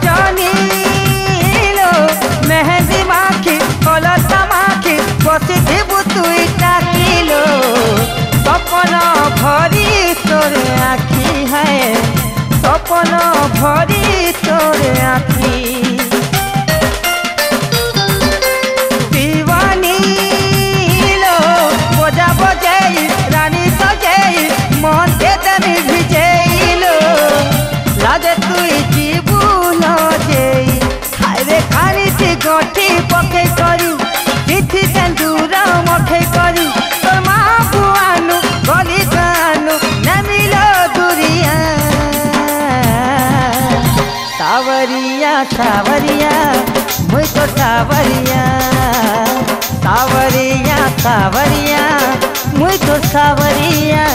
जानी लो मेहंदी माखी कलता माखी बसी थी तुई टाकिलो सपना भरी तोर आखी है सपना भरी तोर आखी दीवानी लो बजा बजाई रानी सजाई मन के दमी भिजैलो लाजे तुई जीबू न जेई खाइबे खानी थी गठी पके करी तिथि सेंदूर मखे करी तोर माँ बुआनु गली गानु नमिलो दुरिया सावरिया सावरिया मुई तो सावरिया सावरिया सावरिया मुई तो सावरिया।